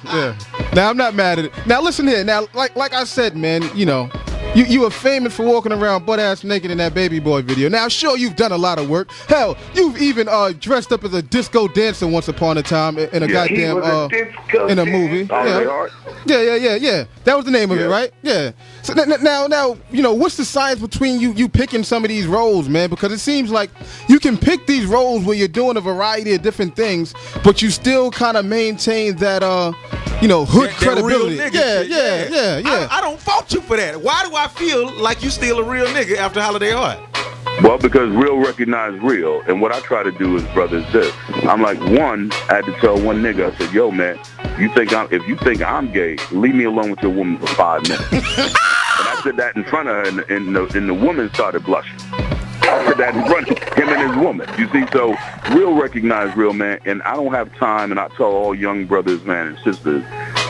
yeah. Now I'm not mad at it. Now listen here. Now, like I said, man, you know, you were famous for walking around butt ass naked in that Baby Boy video. Now, sure, you've done a lot of work. Hell, you've even dressed up as a disco dancer once upon a time in a goddamn in a movie. Yeah. That was the name of it, right? Yeah. So now, you know, what's the science between you picking some of these roles, man? Because it seems like you can pick these roles where you're doing a variety of different things, but you still kind of maintain that you know, hood credibility. Yeah. I don't fault you for that. Why do I feel like you still a real nigga after Holiday Heart? Well, because real recognize real, and what I try to do is, brother, is this. I'm like, one, I had to tell one nigga, I said, yo, man, if you think I'm gay, leave me alone with your woman for 5 minutes. And I said that in front of her, and the woman started blushing. I said that in front of him and his woman. You see, so real recognize real, man, and I don't have time, and I tell all young brothers, man, and sisters,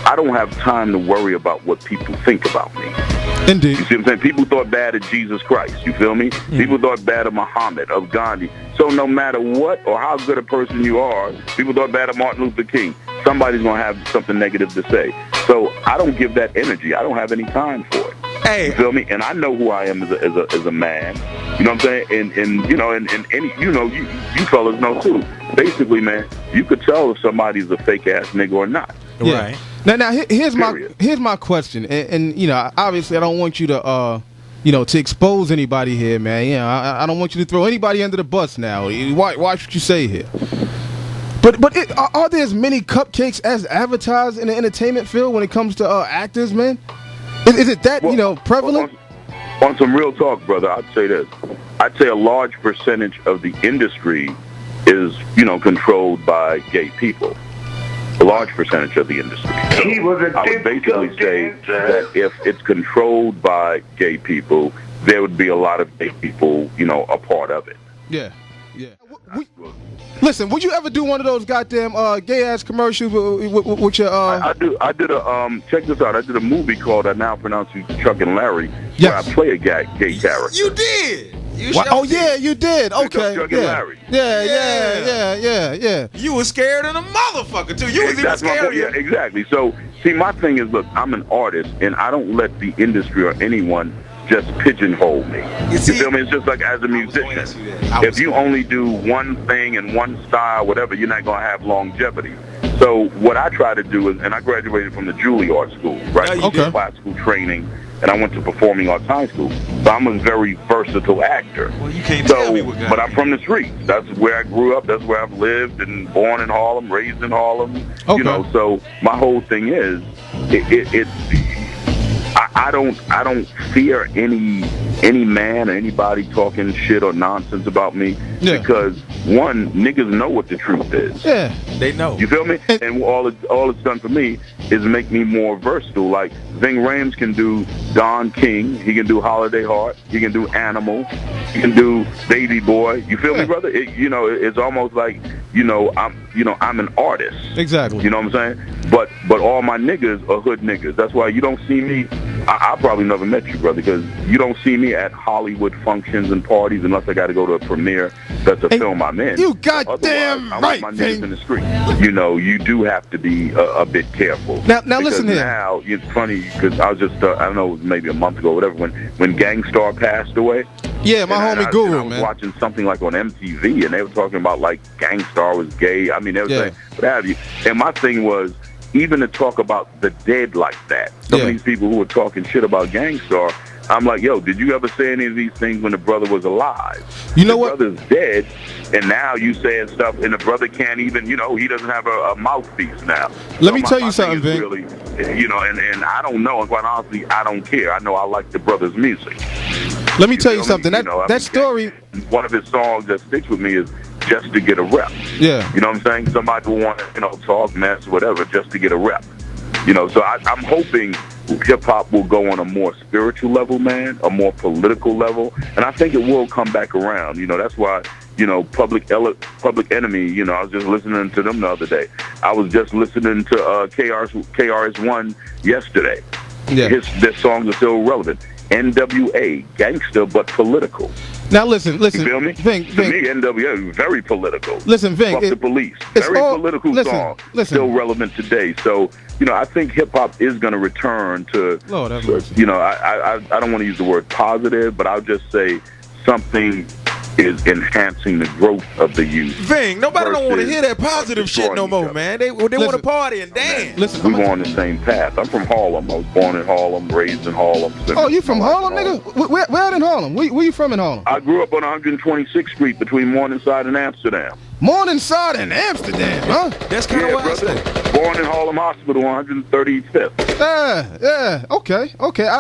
I don't have time to worry about what people think about me. Indeed. You see what I'm saying? People thought bad of Jesus Christ. You feel me? Mm. People thought bad of Muhammad, of Gandhi. So no matter what or how good a person you are, people thought bad of Martin Luther King. Somebody's going to have something negative to say. So I don't give that energy. I don't have any time for it. Hey. You feel me? And I know who I am as a man. You know what I'm saying? And you know, and any, you know, you fellas know too. Basically, man, you could tell if somebody's a fake ass nigga or not. Yeah. Right. Now here's my question, and you know, obviously I don't want you to you know, to expose anybody here, man. You know, I don't want you to throw anybody under the bus now. Watch what you say here. But are there as many cupcakes as advertised in the entertainment field when it comes to actors, man? Is it that, you know, prevalent? On some real talk, brother, I'd say this. I'd say a large percentage of the industry is, you know, controlled by gay people. A large percentage of the industry. So I would basically say that if it's controlled by gay people, there would be a lot of gay people, you know, a part of it. Yeah. Listen, would you ever do one of those goddamn gay ass commercials with your? I did a check this out. I did a movie called I Now Pronounce You Chuck and Larry, yes, where I play a gay character. You did. Oh yeah, you did. Okay. Chuck and Larry. Yeah. You was scared of the motherfucker too. You was even scared. Yeah, exactly. So see, my thing is, look, I'm an artist, and I don't let the industry or anyone just pigeonhole me. You feel me? It's just like as a musician. If you only do one thing and one style, whatever, you're not going to have longevity. So what I try to do is, and I graduated from the Juilliard School, right? Okay. Classical training, and I went to Performing Arts High School. So I'm a very versatile actor. Well, you can't tell me what but I'm from the streets. That's where I grew up. That's where I've lived and born in Harlem, raised in Harlem. Okay. You know, so my whole thing is, I don't fear any man or anybody talking shit or nonsense about me, because one, niggas know what the truth is. Yeah, they know. You feel me? And all it's done for me is make me more versatile. Like Ving Rhames can do Don King, he can do Holiday Heart, he can do Animal, he can do Baby Boy. You feel me, brother? It's almost like I'm an artist. Exactly. You know what I'm saying? But all my niggas are hood niggas. That's why you don't see me. I probably never met you, brother, because you don't see me at Hollywood functions and parties unless I got to go to a premiere that's a film I'm in. You goddamn right, I want my niggas in the street. You know, you do have to be a bit careful. Now listen here. Now, it's funny, because I was just, I don't know, it was maybe a month ago or whatever, when Gang Starr passed away. Yeah, my homie Guru, I was watching something like on MTV, and they were talking about, like, Gang Starr was gay. I mean, they were saying, what have you. And my thing was, even to talk about the dead like that, some of these people who were talking shit about Gang Starr, I'm like, yo, did you ever say any of these things when the brother was alive? You know what? The brother's dead, and now you saying stuff, and the brother can't even, he doesn't have a mouthpiece now. Let me tell you something, Ving. Really, and I don't know, and quite honestly, I don't care. I know I like the brother's music. Let me tell you something. That story. One of his songs that sticks with me is Just to Get a Rep. Yeah. You know what I'm saying? Somebody will want to, talk mess, whatever, just to get a rep. So I'm hoping hip-hop will go on a more spiritual level, man, a more political level, and I think it will come back around. That's why, Public Enemy, I was just listening to them the other day. I was just listening to KRS-One yesterday. Yeah. Their songs are still relevant. NWA, gangster but political. Now listen. You feel me? Ving, to me, NWA is very political. Listen, Ving. Fuck the police. Very political song. Listen. Still relevant today. So, I think hip hop is going to return to. Lord have mercy. I don't want to use the word positive, but I'll just say something is enhancing the growth of the youth. Ving, nobody don't want to hear that positive shit no more, man. They want to party and dance. Listen, we were on the same path. I'm from Harlem. I was born in Harlem, raised in Harlem. Oh, you from Harlem, nigga? Where in Harlem? Where you from in Harlem? I grew up on 126th Street between Morningside and Amsterdam. Morningside and Amsterdam, huh? That's kind of what I brother. say. Born in Harlem Hospital, 135th. Yeah. Okay.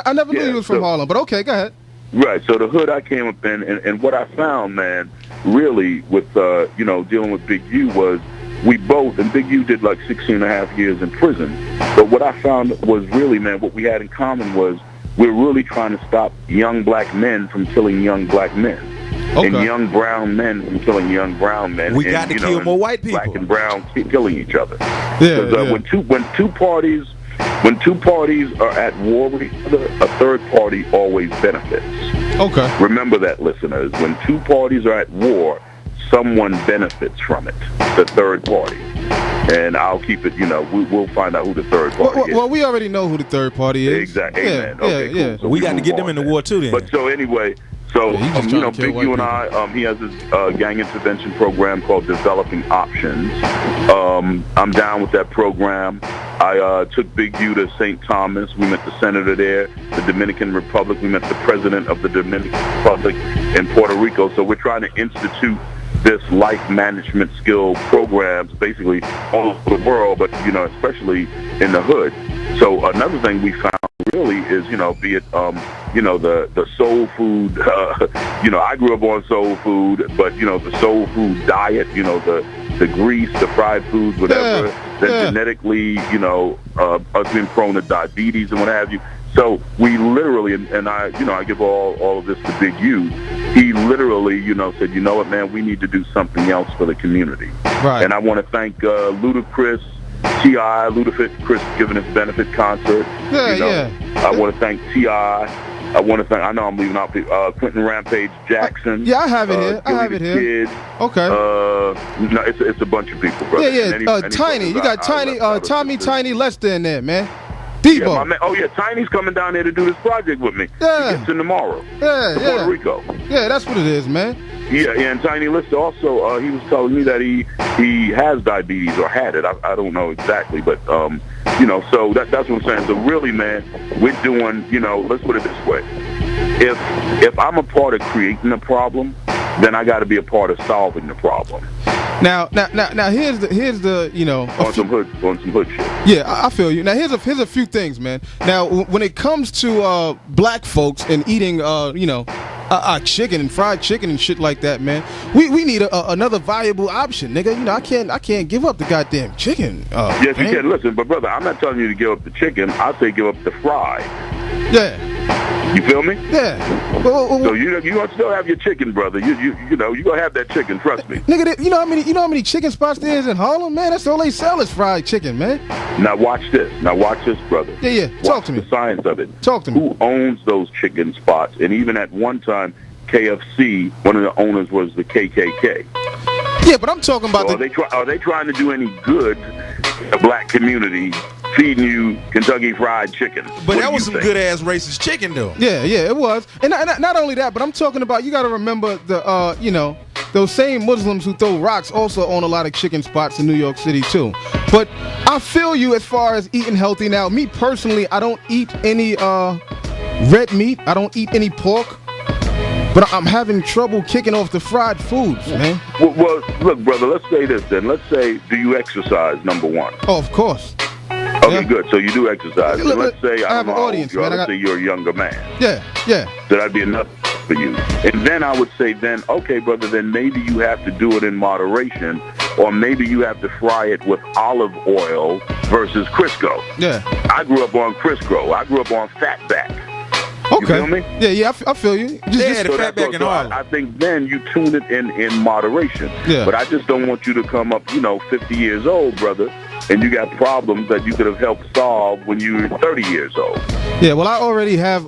I never knew you was from Harlem, but okay, go ahead. Right. So the hood I came up in, and what I found, man, really with dealing with Big U was we both, and Big U did like 16 and a half years in prison. But what I found was really, man, what we had in common was we're really trying to stop young black men from killing young black men. Okay. And young brown men from killing young brown men. We got to kill more white people. Black and brown killing each other. Yeah. When two parties are at war with each other, a third party always benefits. Okay. Remember that, listeners. When two parties are at war, someone benefits from it. The third party. And I'll keep it, we'll find out who the third party is. Well, we already know who the third party is. Exactly. Amen. Okay, cool. So we got to get them in the war, too, then. But so anyway... So, Big U and I, he has this gang intervention program called Developing Options. I'm down with that program. I took Big U to St. Thomas. We met the senator there, the Dominican Republic. We met the president of the Dominican Republic in Puerto Rico. So we're trying to institute this life management skill programs basically all over the world, but, especially in the hood. So another thing we found really is, be it, the soul food, I grew up on soul food, but, the soul food diet, the grease, the fried foods, whatever, that genetically, us being prone to diabetes and what have you. So we literally, and I give all of this to Big U. He literally, said, you know what, man, we need to do something else for the community. Right. And I want to thank Ludacris, T.I., Ludacris giving his benefit concert. I want to thank T.I. I know I'm leaving out Quentin Rampage Jackson. I have it here. I have it here. Kid. Okay. No, it's a bunch of people, brother. Yeah. Tiny. You got Tiny, Tommy Tiny Lester in there, man. Debo. Yeah, my man. Oh, yeah, Tiny's coming down there to do this project with me. Yeah. He gets in tomorrow. Yeah, to Puerto Rico. Yeah, that's what it is, man. Yeah, and Tiny Lister also, he was telling me that he has diabetes or had it. I don't know exactly, but, so that's what I'm saying. So really, man, we're doing, let's put it this way. If I'm a part of creating a problem, then I got to be a part of solving the problem. Now, here's the on some hood shit. Yeah, I feel you. Now, here's a few things, man. Now, when it comes to black folks and eating, chicken and fried chicken and shit like that, man, we need another viable option, nigga. I can't give up the goddamn chicken. Yes, you can. Listen, but brother, I'm not telling you to give up the chicken. I say give up the fry. Yeah. You feel me? Yeah. So you gonna still have your chicken, brother. You gonna have that chicken. Trust me. Nigga, you know how many chicken spots there is in Harlem, man? That's all they sell is fried chicken, man. Now watch this, brother. Yeah. Talk to me. The science of it. Talk to me. Who owns those chicken spots? And even at one time, KFC, one of the owners was the KKK. Yeah, but I'm talking about. So are they trying to do any good to the black community? Feeding you Kentucky Fried Chicken. But that was some good-ass racist chicken, though. Yeah, it was. And not only that, but I'm talking about, you got to remember those same Muslims who throw rocks also own a lot of chicken spots in New York City, too. But I feel you as far as eating healthy. Now, me personally, I don't eat any red meat. I don't eat any pork. But I'm having trouble kicking off the fried foods, man. Well, look, brother, let's say this then. Let's say, do you exercise, number one? Oh, of course. Okay, good. So you do exercise. So let's say I have an audience, man. Let's say you're a younger man. Yeah. So that'd be enough for you. And then I would say, okay, brother, then maybe you have to do it in moderation, or maybe you have to fry it with olive oil versus Crisco. Yeah. I grew up on Crisco. I grew up on Fatback. Okay. You feel me? Yeah, I feel you. The Fatback and all. I think then you tune it in moderation. Yeah. But I just don't want you to come up, 50 years old, brother, and you got problems that you could have helped solve when you were 30 years old. Yeah, well, I already have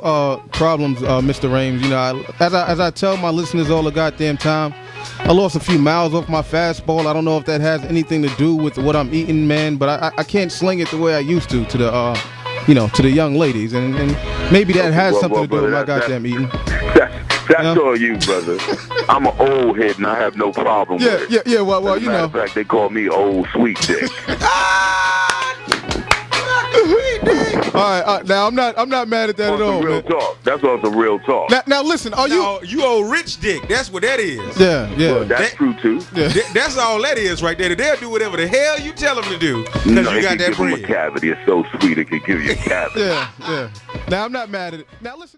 problems, Mr. Rhames. As I tell my listeners all the goddamn time, I lost a few miles off my fastball. I don't know if that has anything to do with what I'm eating, man. But I can't sling it the way I used to the to the young ladies, and maybe that has something to do with my goddamn eating. That's all you, brother. I'm an old head and I have no problem with it. Yeah. Well, As a matter of fact, they call me old sweet dick. All right. Now I'm not mad at that at all, real man. talk. That's also real talk. Now listen, are you? You old rich dick. That's what that is. Yeah. Well, that's true too. Yeah. That's all that is right there. They'll do whatever the hell you tell them to do because No, you it got can that give them bread. a cavity. It's so sweet it can give you a cavity. Yeah. Now I'm not mad at it. Now listen.